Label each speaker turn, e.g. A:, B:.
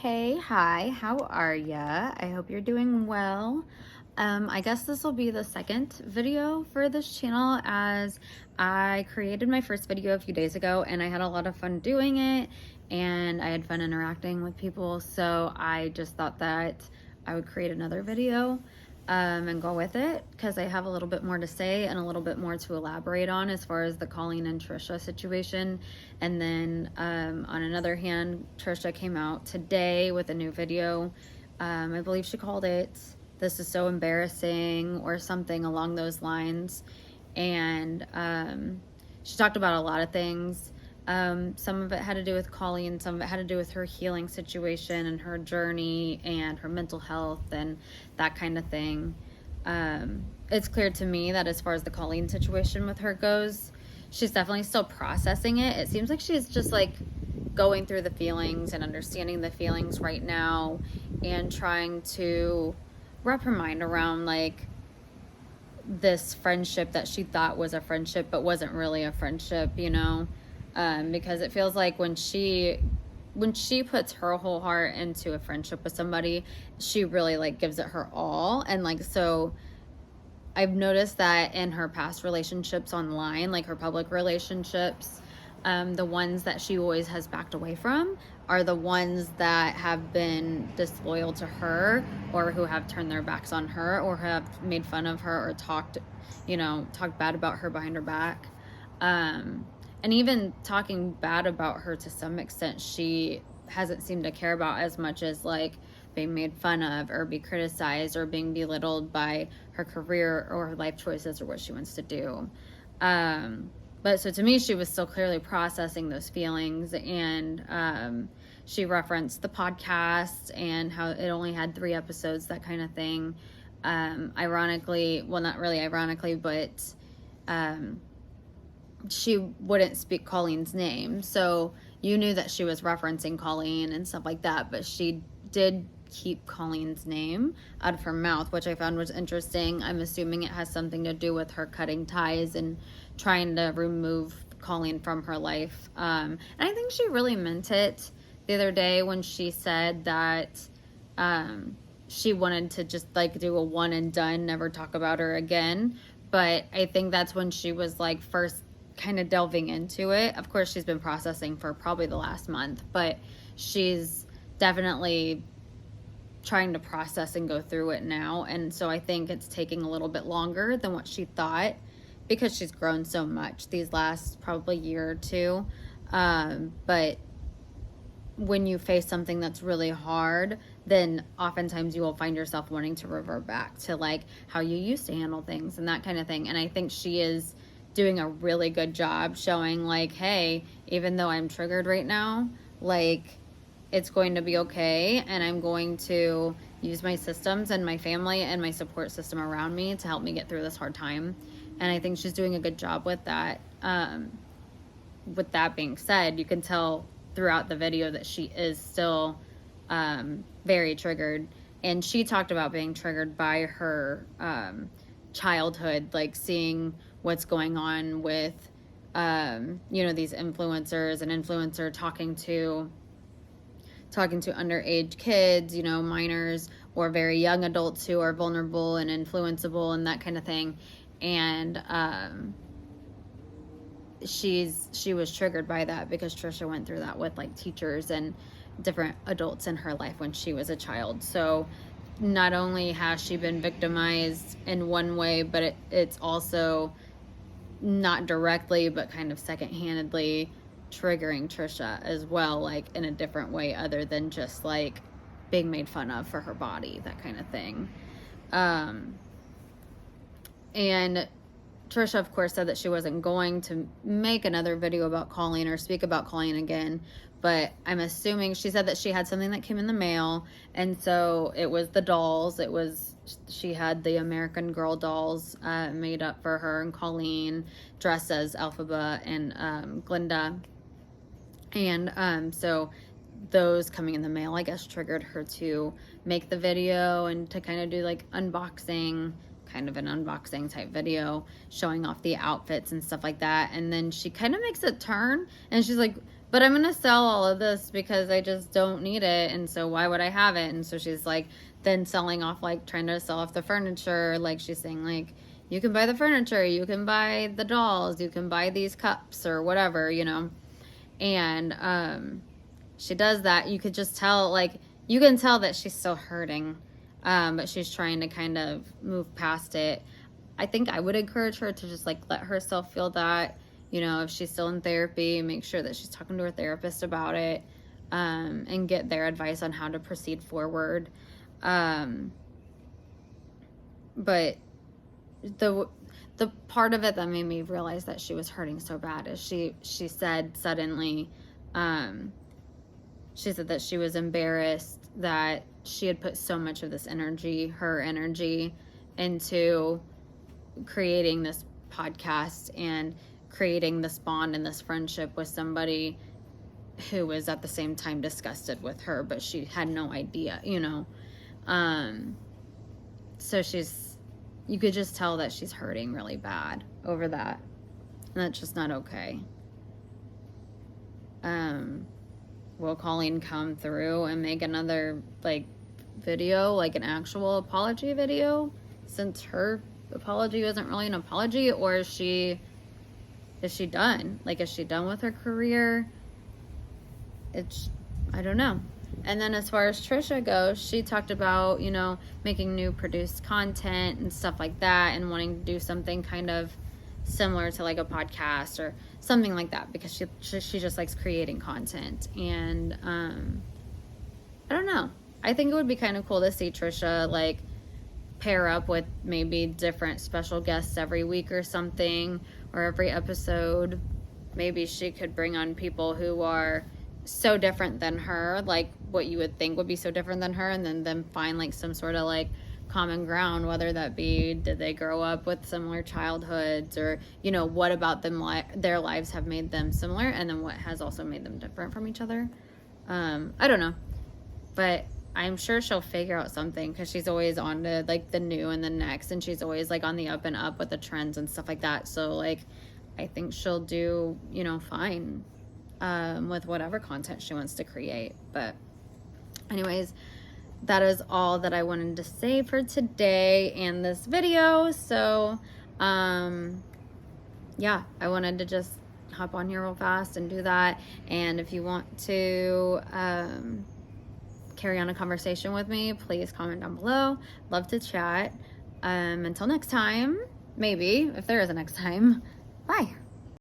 A: Hey, hi, how are ya? I hope you're doing well. I guess this will be the second video for this channel as I created my first video a few days ago and I had a lot of fun doing it and I had fun interacting with people, so I just thought that I would create another video and go with it because I have a little bit more to say and a little bit more to elaborate on as far as the Colleen and Trisha situation. And then on another hand, Trisha came out today with a new video. I believe she called it "This is so embarrassing" or something along those lines. And she talked about a lot of things. Some of it had to do with Colleen, some of it had to do with her healing situation and her journey and her mental health and that kind of thing. It's clear to me that as far as the Colleen situation with her goes, she's definitely still processing it. It seems like she's just like going through the feelings and understanding the feelings right now and trying to wrap her mind around like this friendship that she thought was a friendship but wasn't really a friendship, because it feels like when she puts her whole heart into a friendship with somebody, she really like gives it her all. And like, so I've noticed that in her past relationships online, like her public relationships, the ones that she always has backed away from are the ones that have been disloyal to her or who have turned their backs on her or have made fun of her or talked bad about her behind her back. And even talking bad about her to some extent, she hasn't seemed to care about as much as like being made fun of or be criticized or being belittled by her career or her life choices or what she wants to do. But so to me, she was still clearly processing those feelings. And she referenced the podcast and how it only had 3 episodes, that kind of thing. Ironically, well, not really ironically, but she wouldn't speak Colleen's name. So you knew that she was referencing Colleen and stuff like that, but she did keep Colleen's name out of her mouth, which I found was interesting. I'm assuming it has something to do with her cutting ties and trying to remove Colleen from her life. And I think she really meant it the other day when she said that she wanted to just like do a one and done, never talk about her again. But I think that's when she was like first kind of delving into it. Of course, she's been processing for probably the last month, but she's definitely trying to process and go through it now. And so I think it's taking a little bit longer than what she thought because she's grown so much these last probably year or two. But when you face something that's really hard, then oftentimes you will find yourself wanting to revert back to like how you used to handle things and that kind of thing. And I think she is doing a really good job showing like, hey, even though I'm triggered right now, like it's going to be okay, and I'm going to use my systems and my family and my support system around me to help me get through this hard time. And I think she's doing a good job with that. With that being said, you can tell throughout the video that she is still very triggered. And she talked about being triggered by her childhood, like seeing what's going on with these influencers and influencer talking to underage kids, minors or very young adults who are vulnerable and influenceable and that kind of thing. And she was triggered by that because Trisha went through that with like teachers and different adults in her life when she was a child. So not only has she been victimized in one way, but it's also not directly, but kind of secondhandedly triggering Trisha as well, like in a different way other than just like being made fun of for her body, that kind of thing. And Trisha, of course, said that she wasn't going to make another video about Colleen or speak about Colleen again, but I'm assuming she said that she had something that came in the mail, and so it was the dolls. She had the American Girl dolls made up for her and Colleen, dressed as Elphaba and Glinda. And so those coming in the mail, I guess, triggered her to make the video and to kind of do like kind of an unboxing type video showing off the outfits and stuff like that. And then she kind of makes a turn and she's like, but I'm gonna sell all of this because I just don't need it, and so why would I have it? And so she's like then selling off, like trying to sell off the furniture, like she's saying like, you can buy the furniture, you can buy the dolls, you can buy these cups or whatever, you know. And she does that. You could just tell, like, you can tell that she's still hurting, but she's trying to kind of move past it. I think I would encourage her to just like let herself feel that, you know, if she's still in therapy, make sure that she's talking to her therapist about it, and get their advice on how to proceed forward. But the part of it that made me realize that she was hurting so bad is she said suddenly, she said that she was embarrassed that she had put so much of this energy, her energy, into creating this podcast and creating this bond and this friendship with somebody who was at the same time disgusted with her, but she had no idea, you know. So you could just tell that she's hurting really bad over that. And that's just not okay. Will Colleen come through and make another, like, video, like an actual apology video, since her apology wasn't really an apology? Or is she done? Like, is she done with her career? I don't know. And then as far as Trisha goes, she talked about, you know, making new produced content and stuff like that, and wanting to do something kind of similar to like a podcast or something like that, because she just likes creating content. And I don't know. I think it would be kind of cool to see Trisha like pair up with maybe different special guests every week or something, or every episode. Maybe she could bring on people who are so different than her, like what you would think would be so different than her, and then find like some sort of like common ground, whether that be, did they grow up with similar childhoods, or, you know, what about them, their lives have made them similar, and then what has also made them different from each other. I don't know, but I'm sure she'll figure out something, because she's always on to like the new and the next, and she's always like on the up and up with the trends and stuff like that. So like I think she'll do, you know, fine with whatever content she wants to create. But anyways, that is all that I wanted to say for today and this video. So yeah, I wanted to just hop on here real fast and do that. And if you want to carry on a conversation with me, please comment down below. Love to chat. Until next time, maybe, if there is a next time, bye.